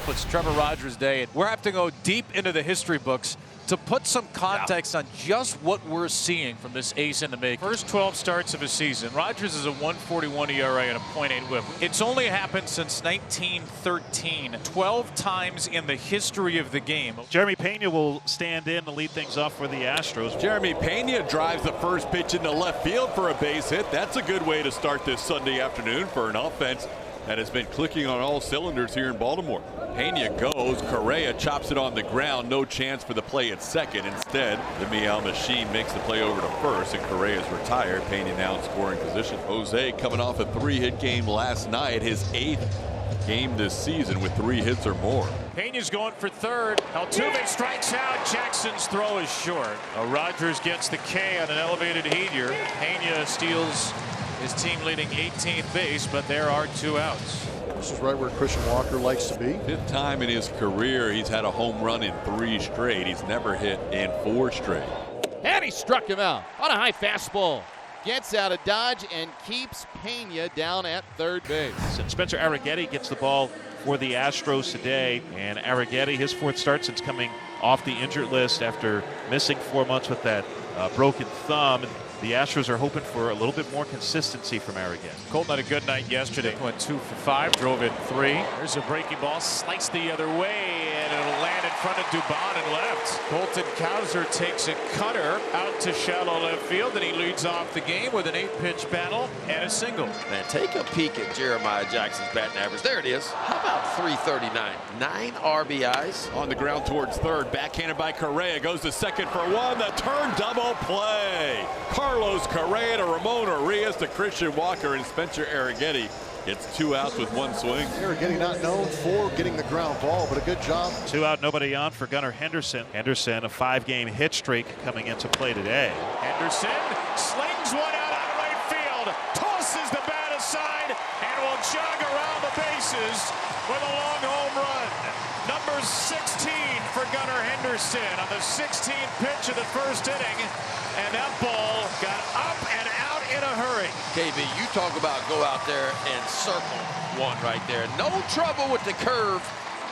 It's Trevor Rogers Day, and we're having to go deep into the history books to put some context on just what we're seeing from this ace in the making. First 12 starts of a season, Rogers is a 1.41 ERA and a .8 WHIP. It's only happened since 1913, 12 times in the history of the game. Jeremy Pena will stand in to lead things off for the Astros. Jeremy Pena drives the first pitch into left field for a base hit. That's a good way to start this Sunday afternoon for an offense that has been clicking on all cylinders here in Baltimore. Pena goes, Correa chops it on the ground, no chance for the play at second. Instead, the Meow machine makes the play over to first, and Correa's retired. Pena now in scoring position. Jose coming off a 3-hit game last night, his 8th game this season with 3 hits or more. Pena's going for third. Altuve strikes out. Jackson's throw is short. Rogers gets the K on an elevated heater. Pena steals his team leading 18th base, but there are 2 outs. This is right where Christian Walker likes to be. 5th time in his career he's had a home run in 3 straight. He's never hit in 4 straight. And he struck him out on a high fastball. Gets out of dodge and keeps Pena down at third base. And Spencer Arrighetti gets the ball for the Astros today. And Arrighetti, his 4th start since coming off the injured list after missing 4 months with that broken thumb. And the Astros are hoping for a little bit more consistency from Arrighetti. Colton had a good night yesterday. Went 2 for 5, drove in 3. There's a breaking ball, sliced the other way, and it'll land in front of Dubon and left. Colton Cowser takes a cutter out to shallow left field, and he leads off the game with an 8-pitch battle and a single. Man, take a peek at Jeremiah Jackson's batting average. There it is. How about 339? 9 RBIs. On the ground towards third, backhanded by Correa, goes to second for 1. The turn double play. Carlos Correa to Ramon Arias to Christian Walker, and Spencer Arrighetti gets 2 outs with 1 swing. Arrighetti not known for getting the ground ball, but a good job. 2 out, nobody on for Gunnar Henderson. Henderson, a 5-game hit streak coming into play today. Henderson slings one out right field, tosses the bat aside, and will jog around the bases with a long home run. Number 16 for Gunnar Henderson on the 16th pitch of the first inning, and that ball got up and out in a hurry. KB, you talk about go out there and circle one right there. No trouble with the curve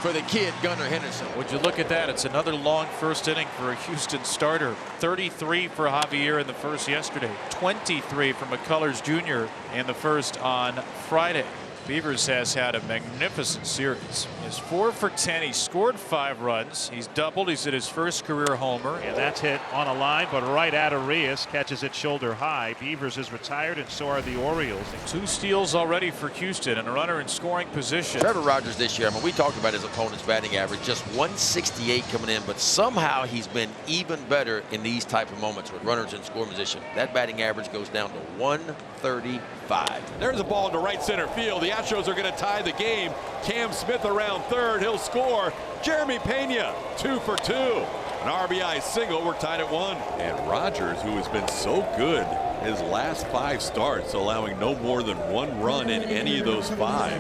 for the kid, Gunnar Henderson. Would you look at that? It's another long first inning for a Houston starter. 33 for Javier in the first yesterday. 23 for McCullers Jr. in the first on Friday. Beavers has had a magnificent series. He's 4 for 10. He scored 5 runs. He's doubled. He's at his first career homer. And that's hit on a line, but right at Arias, catches it shoulder high. Beavers is retired, and so are the Orioles. 2 steals already for Houston and a runner in scoring position. Trevor Rogers this year, I mean, we talked about his opponent's batting average, just 168 coming in, but somehow he's been even better in these type of moments with runners in scoring position. That batting average goes down to 135. There's a ball into right center field. The Astros are going to tie the game. Cam Smith around third. He'll score. Jeremy Pena, 2 for 2. An RBI single. We're tied at 1. And Rogers, who has been so good his last 5 starts, allowing no more than 1 run in any of those 5,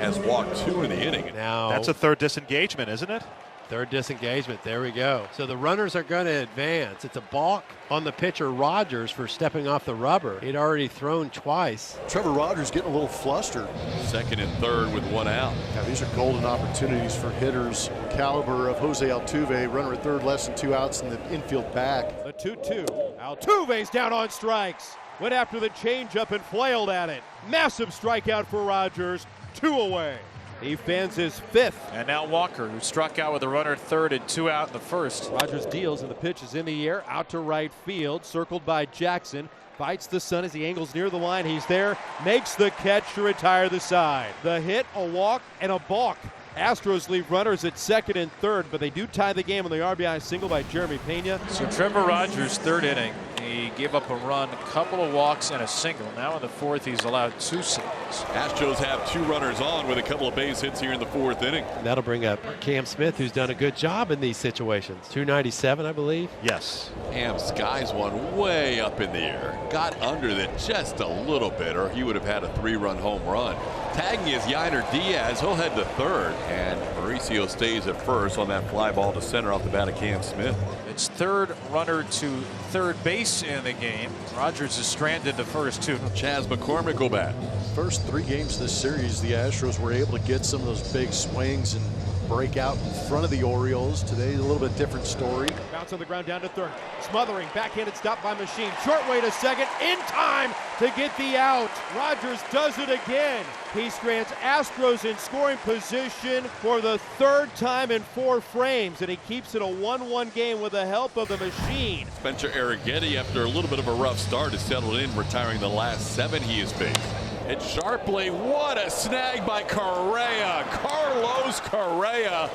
has walked 2 in the inning. Now That's a 3rd disengagement, isn't it? 3rd disengagement. There we go. So the runners are going to advance. It's a balk on the pitcher Rogers for stepping off the rubber. He'd already thrown twice. Trevor Rogers getting a little flustered. 2nd and 3rd with 1 out. Now, these are golden opportunities for hitters caliber of Jose Altuve. Runner at third, less than 2 outs in the infield back. The 2-2. Altuve's down on strikes. Went after the changeup and flailed at it. Massive strikeout for Rogers. 2 away. He fans his 5th. And now Walker, who struck out with a runner at third and 2 out in the first. Rogers deals and the pitch is in the air, out to right field, circled by Jackson. Fights the sun as he angles near the line. He's there, makes the catch to retire the side. The hit, a walk, and a balk. Astros leave runners at 2nd and 3rd, but they do tie the game on the RBI single by Jeremy Pena. So Trevor Rogers, 3rd inning, he gave up a run, a couple of walks, and a single. Now in the 4th, he's allowed 2 singles. Astros have 2 runners on with a couple of base hits here in the 4th inning. That'll bring up Cam Smith, who's done a good job in these situations. 297, I believe. Yes. Cam skies one way up in the air. Got under it just a little bit, or he would have had a 3-run home run. Tagging is Yainer Diaz. He'll head to 3rd, and Mauricio stays at 1st on that fly ball to center off the bat of Cam Smith. It's 3rd runner to 3rd base in the game. Rogers is stranded the first 2. Chaz McCormick will bat. First 3 games of this series, the Astros were able to get some of those big swings and break out in front of the Orioles. Today, a little bit different story. Bounce on the ground down to third. Smothering, backhanded stop by Machine. Short way to second, in time to get the out. Rogers does it again. He strands Astros in scoring position for the third time in 4 frames, and he keeps it a 1-1 game with the help of the Machine. Spencer Arrighetti, after a little bit of a rough start, has settled in, retiring the last 7 he has faced. And sharply, what a snag by Correa. Carlos Correa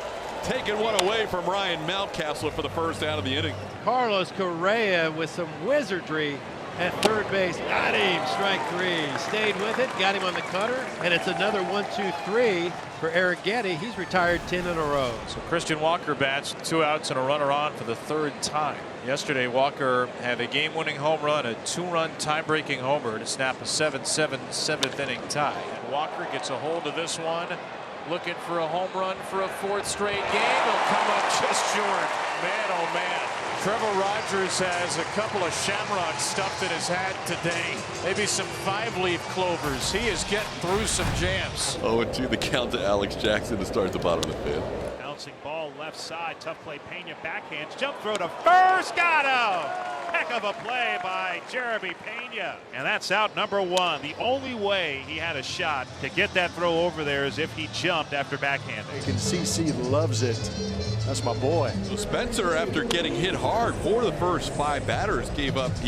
taking one away from Ryan Mountcastle for the first out of the inning. Carlos Correa with some wizardry at third base. Got him. Strike 3. Stayed with it. Got him on the cutter. And it's another 1-2-3 for Arrighetti. He's retired 10 in a row. So Christian Walker bats, 2 outs and a runner on for the 3rd time. Yesterday, Walker had a game-winning home run, a 2-run tie-breaking homer to snap a 7-7 7th-inning tie. And Walker gets a hold of this one, looking for a home run for a 4th straight game. He'll come up just short. Man, oh man. Trevor Rogers has a couple of shamrocks stuffed in his hat today. Maybe some 5-leaf clovers. He is getting through some jams. 0-2 the count to Alex Jackson to start the bottom of the 5th. Bouncing ball left side. Tough play. Pena backhands. Jump throw to first. Got him. Heck of a play by Jeremy Pena. And that's out number 1. The only way he had a shot to get that throw over there is if he jumped after backhanding. You can CC loves it. That's my boy. So Spencer, after getting hit hard for the first 5 batters, he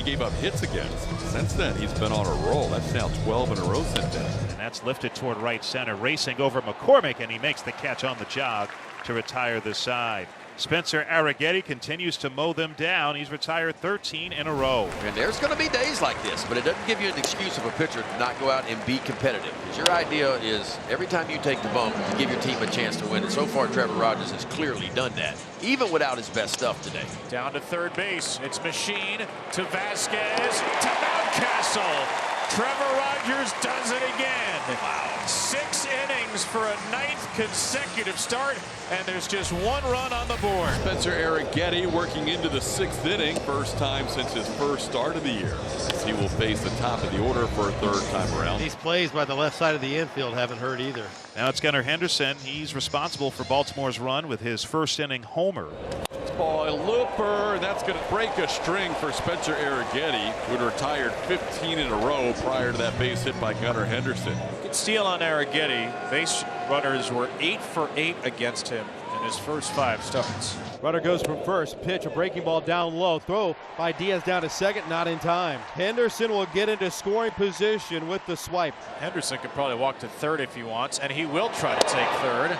gave up hits against. Since then, he's been on a roll. That's now 12 in a row since then. And that's lifted toward right center, racing over McCormick, and he makes the catch on the jog to retire the side. Spencer Arrighetti continues to mow them down. He's retired 13 in a row. And there's going to be days like this, but it doesn't give you an excuse of a pitcher to not go out and be competitive. Because your idea is every time you take the bump, you give your team a chance to win. And so far, Trevor Rogers has clearly done that, even without his best stuff today. Down to third base. It's Machine to Vasquez to Mountcastle. Trevor Rogers does it again. Wow. 6 innings for a 9th consecutive start, and there's just 1 run on the board. Spencer Arrighetti working into the 6th inning, first time since his first start of the year. He will face the top of the order for a 3rd time around. These plays by the left side of the infield haven't hurt either. Now it's Gunnar Henderson. He's responsible for Baltimore's run with his 1st inning homer. Ball, a looper, and that's going to break a string for Spencer Arrighetti, who had retired 15 in a row prior to that base hit by Gunnar Henderson. Good steal on Arrighetti. Base runners were 8 for 8 against him in his first 5 starts. Runner goes from first. Pitch, a breaking ball down low. Throw by Diaz down to second, not in time. Henderson will get into scoring position with the swipe. Henderson could probably walk to third if he wants, and he will try to take third.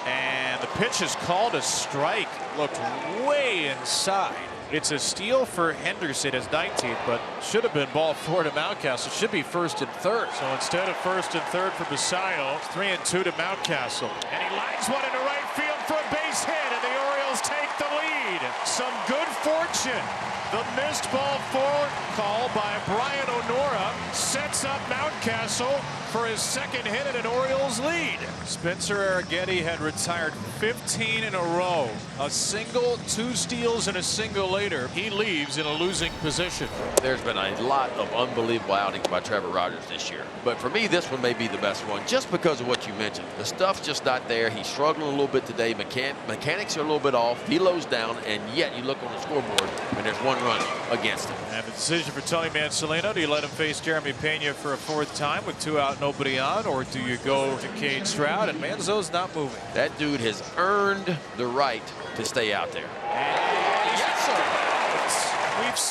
And the pitch is called a strike. Looked way inside. It's a steal for Henderson, his 19th, but should have been ball 4 to Mountcastle. Should be 1st and 3rd. So instead of 1st and 3rd for Basayo, 3-2 to Mountcastle. And he lines one into right field for a base hit, and the Orioles take the lead. Some good fortune. The missed ball 4 call by Brian Onora sets up Mountcastle for his 2nd hit and an Orioles lead. Spencer Arrighetti had retired 15 in a row. A single, 2 steals, and a single later. He leaves in a losing position. There's been a lot of unbelievable outings by Trevor Rogers this year. But for me, this one may be the best one just because of what you mentioned. The stuff's just not there. He's struggling a little bit today. Mechanics are a little bit off. Velo's down, and yet you look on the scoreboard, and there's 1 run against him. And the decision for Tony Mansolino, do you let him face Jeremy Pena for a 4th time with 2 out, nobody on, or do you go to Cade Stroud? And Manzo's not moving. That dude has earned the right to stay out there. Yes,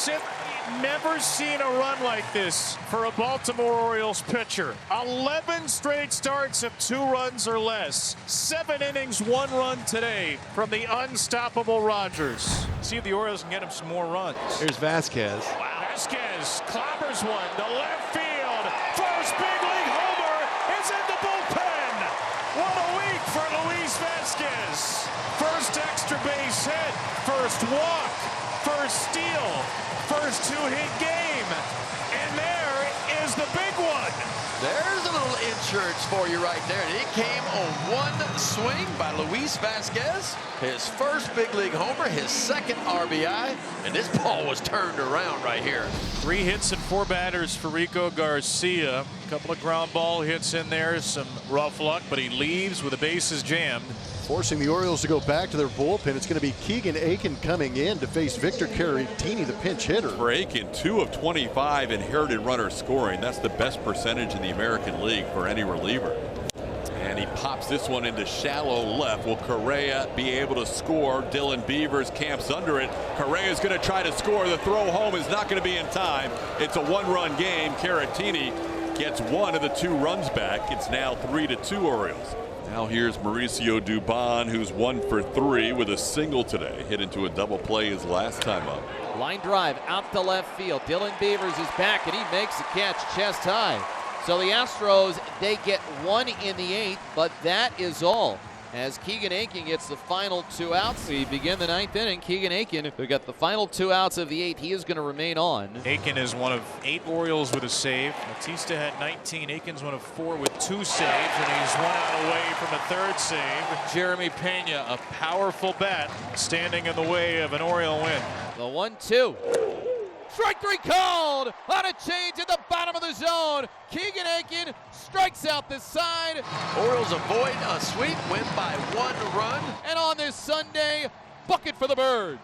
sir. We've never seen a run like this for a Baltimore Orioles pitcher. 11 straight starts of 2 runs or less. 7 innings, 1 run today from the unstoppable Rogers. See if the Orioles can get him some more runs. Here's Vasquez. Wow. Vasquez clobbers one to left field. First big league homer is in the bullpen. What a week for Luis Vasquez. First extra base hit, first walk, first steal, first 2-hit game. And there is the big one. There's a little insurance for you right there. And it came on one swing by Luis Vasquez. His first big league homer, his second RBI, and this ball was turned around right here. 3 hits and 4 batters for Rico Garcia. A couple of ground ball hits in there, some rough luck, but he leaves with the bases jammed. Forcing the Orioles to go back to their bullpen. It's going to be Keegan Aiken coming in to face Victor Caratini, the pinch hitter. For Aiken, 2 of 25 inherited runner scoring. That's the best percentage in the American League for any reliever. And he pops this one into shallow left. Will Correa be able to score? Dylan Beavers camps under it. Correa's going to try to score. The throw home is not going to be in time. It's a 1-run game. Caratini gets 1 of the 2 runs back. It's now 3-2 Orioles. Now here's Mauricio Dubon, who's 1 for 3 with a single today. Hit into a double play his last time up. Line drive out to left field. Dylan Beavers is back, and he makes the catch chest high. So the Astros, they get 1 in the 8th, but that is all. As Keegan Aiken gets the final 2 outs, we begin the 9th inning. Keegan Aiken, who got the final 2 outs of the 8th, he is going to remain on. Aiken is one of 8 Orioles with a save. Batista had 19. Aiken's one of 4 with 2 saves, and he's 1 out away from a 3rd save. Jeremy Pena, a powerful bat, standing in the way of an Oriole win. The 1-2. Strike 3 called on a change at the bottom of the zone. Keegan Aiken strikes out this side. Orioles avoid a sweep, win by 1 run. And on this Sunday, bucket for the Birds.